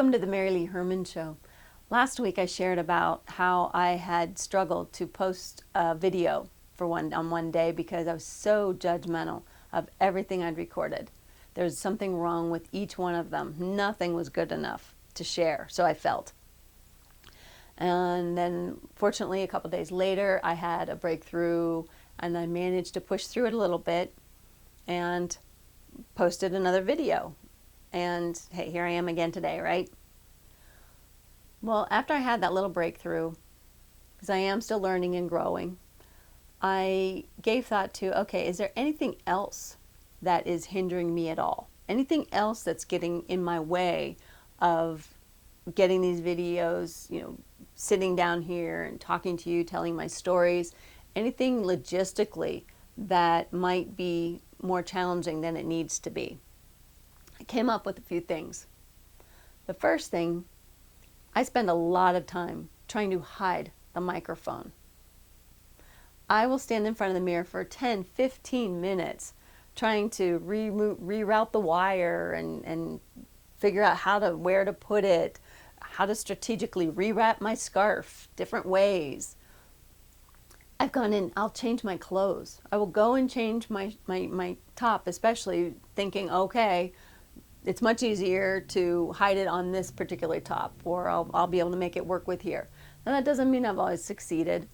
Welcome to the MaryLee Herrmann Show. Last week I shared about how I had struggled to post a video on one day because I was so judgmental of everything I'd recorded. There was something wrong with each one of them. Nothing was good enough to share, so I felt. And then fortunately a couple days later I had a breakthrough and I managed to push through it a little bit and posted another video. And hey, here I am again today, right? Well, after I had that little breakthrough, because I am still learning and growing, I gave thought to, okay, is there anything else that is hindering me at all? Anything else that's getting in my way of getting these videos, sitting down here and talking to you, telling my stories? Anything logistically that might be more challenging than it needs to be? I came up with a few things. The first thing, I spend a lot of time trying to hide the microphone. I will stand in front of the mirror for 10, 15 minutes trying to reroute the wire and figure out where to put it, how to strategically rewrap my scarf different ways. I've gone in, I'll change my clothes. I will go and change my top, especially thinking, okay, it's much easier to hide it on this particular top, or I'll be able to make it work with here. Now that doesn't mean I've always succeeded,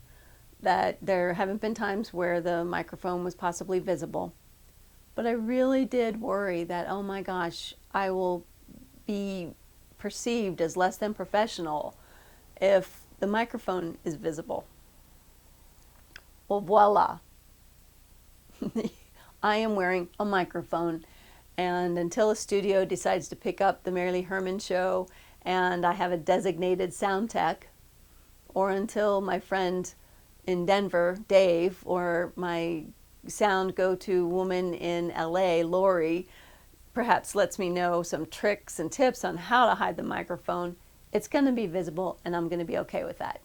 that there haven't been times where the microphone was possibly visible. But I really did worry that, oh my gosh, I will be perceived as less than professional if the microphone is visible. Well, voila. I am wearing a microphone. And until a studio decides to pick up the MaryLee Herrmann Show and I have a designated sound tech, or until my friend in Denver, Dave, or my sound go-to woman in LA, Lori, perhaps lets me know some tricks and tips on how to hide the microphone, it's going to be visible and I'm going to be okay with that.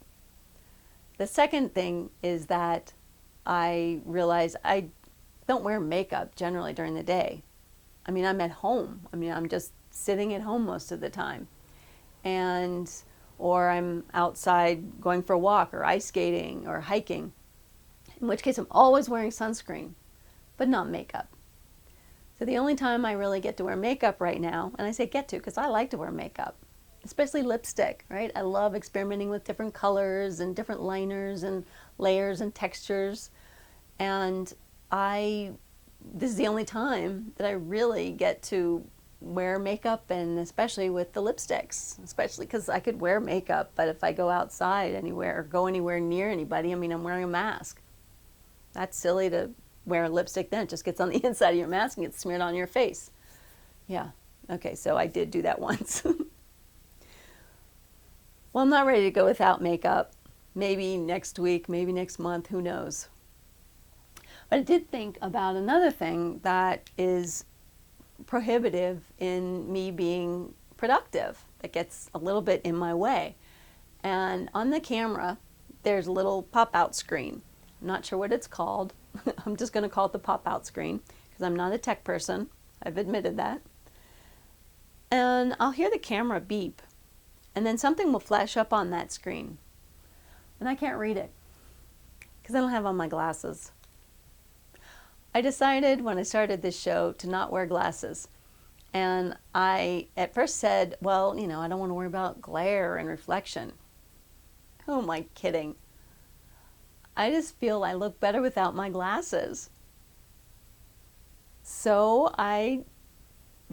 The second thing is that I realize I don't wear makeup generally during the day. I mean, I'm at home. I'm just sitting at home most of the time. Or I'm outside going for a walk or ice skating or hiking, in which case I'm always wearing sunscreen, but not makeup. So the only time I really get to wear makeup right now, and I say get to because I like to wear makeup, especially lipstick, right? I love experimenting with different colors and different liners and layers and textures. And this is the only time that I really get to wear makeup, and especially with the lipsticks, especially because I could wear makeup, but if I go outside anywhere or go anywhere near anybody, I'm wearing a mask. That's silly to wear lipstick then. It just gets on the inside of your mask and gets smeared on your face. Yeah, okay, so I did do that once. Well, I'm not ready to go without makeup. Maybe next week, maybe next month, who knows? But I did think about another thing that is prohibitive in me being productive, that gets a little bit in my way. And on the camera, there's a little pop-out screen. I'm not sure what it's called. I'm just going to call it the pop-out screen because I'm not a tech person. I've admitted that. And I'll hear the camera beep, and then something will flash up on that screen. And I can't read it because I don't have on my glasses. I decided when I started this show to not wear glasses. And I at first said, well, I don't want to worry about glare and reflection. Who am I kidding? I just feel I look better without my glasses. So I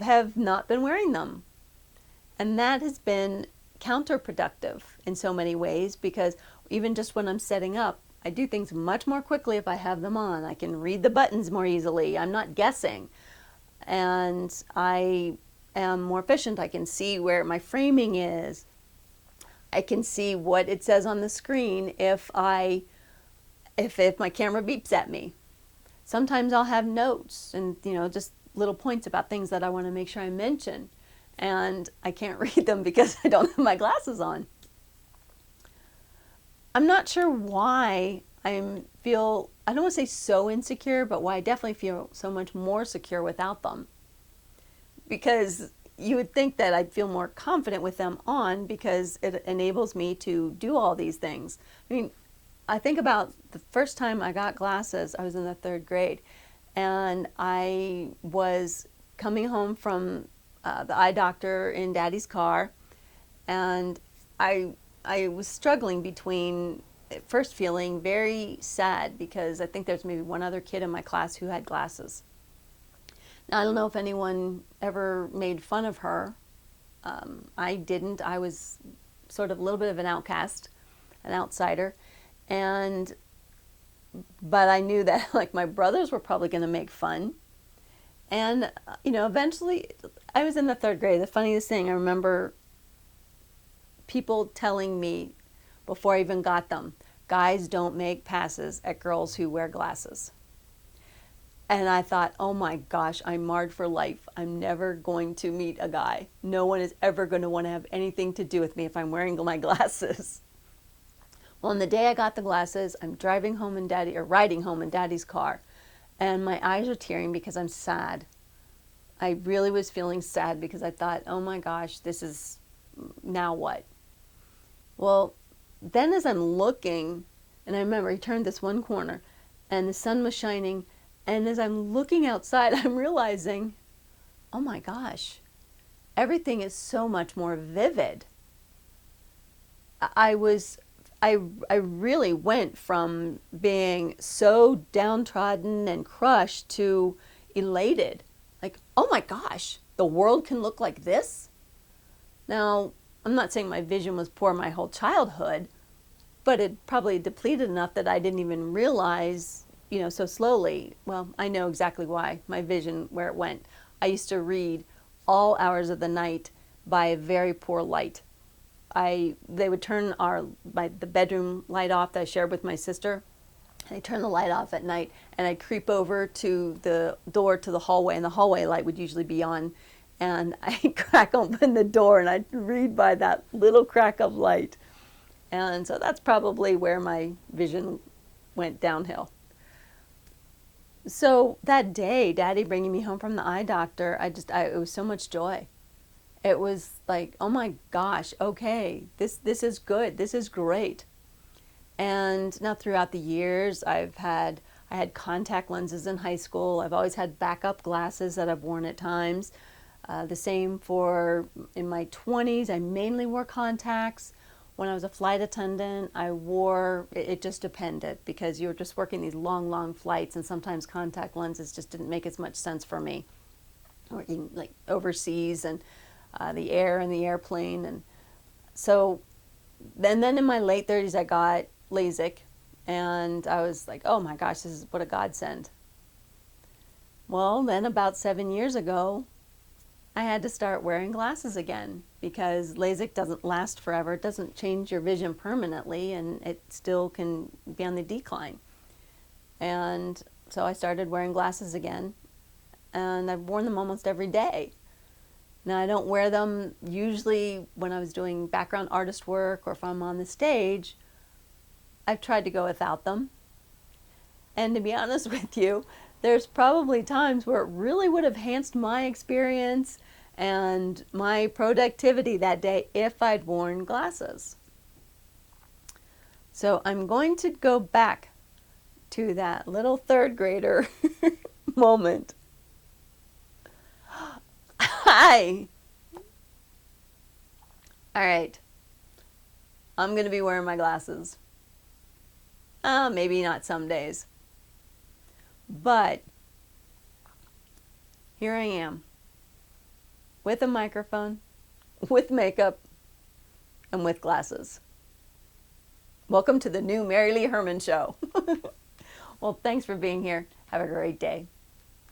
have not been wearing them. And that has been counterproductive in so many ways, because even just when I'm setting up, I do things much more quickly if I have them on. I can read the buttons more easily. I'm not guessing. And I am more efficient. I can see where my framing is. I can see what it says on the screen if my camera beeps at me. Sometimes I'll have notes and just little points about things that I want to make sure I mention. And I can't read them because I don't have my glasses on. I'm not sure why I don't want to say so insecure, but why I definitely feel so much more secure without them. Because you would think that I'd feel more confident with them on because it enables me to do all these things. I mean, I think about the first time I got glasses, I was in the 3rd grade, and I was coming home from the eye doctor in Daddy's car, and I was struggling between at first feeling very sad because I think there's maybe one other kid in my class who had glasses. Now, I don't know if anyone ever made fun of her. I didn't. I was sort of a little bit of an outcast, an outsider, but I knew that like my brothers were probably going to make fun. And eventually, I was in the 3rd grade. The funniest thing, I remember people telling me before I even got them, guys don't make passes at girls who wear glasses. And I thought, oh my gosh, I'm marred for life. I'm never going to meet a guy. No one is ever going to want to have anything to do with me if I'm wearing my glasses. Well, on the day I got the glasses, I'm riding home in Daddy's car, and my eyes are tearing because I'm sad. I really was feeling sad because I thought, oh my gosh, this is, now what? Well, then as I'm looking, and I remember he turned this one corner, and the sun was shining, and as I'm looking outside, I'm realizing, oh my gosh, everything is so much more vivid. I really went from being so downtrodden and crushed to elated. Like, oh my gosh, the world can look like this? Now, I'm not saying my vision was poor my whole childhood, but it probably depleted enough that I didn't even realize, so slowly. Well, I know exactly why, my vision, where it went. I used to read all hours of the night by a very poor light. They would turn the bedroom light off that I shared with my sister. They'd turn the light off at night, and I'd creep over to the door to the hallway, and the hallway light would usually be on. And I'd crack open the door, and I'd read by that little crack of light. And so that's probably where my vision went downhill. So that day, Daddy bringing me home from the eye doctor, it was so much joy. It was like, oh my gosh, okay, this is good, this is great. And now throughout the years, I had contact lenses in high school. I've always had backup glasses that I've worn at times. The same for in my 20s, I mainly wore contacts. When I was a flight attendant, it just depended because you were just working these long, long flights, and sometimes contact lenses just didn't make as much sense for me. Working like overseas and the air and the airplane. And so then in my late 30s, I got LASIK, and I was like, oh my gosh, this is what a godsend. Well, then about 7 years ago, I had to start wearing glasses again because LASIK doesn't last forever. It doesn't change your vision permanently, and it still can be on the decline. And so I started wearing glasses again, and I've worn them almost every day. Now, I don't wear them usually when I was doing background artist work or if I'm on the stage. I've tried to go without them. And to be honest with you, there's probably times where it really would have enhanced my experience and my productivity that day if I'd worn glasses. So I'm going to go back to that little 3rd grader moment. Hi! All right. I'm going to be wearing my glasses. Maybe not some days. But here I am, with a microphone, with makeup, and with glasses. Welcome to the new MaryLee Herrmann Show. Well, thanks for being here. Have a great day.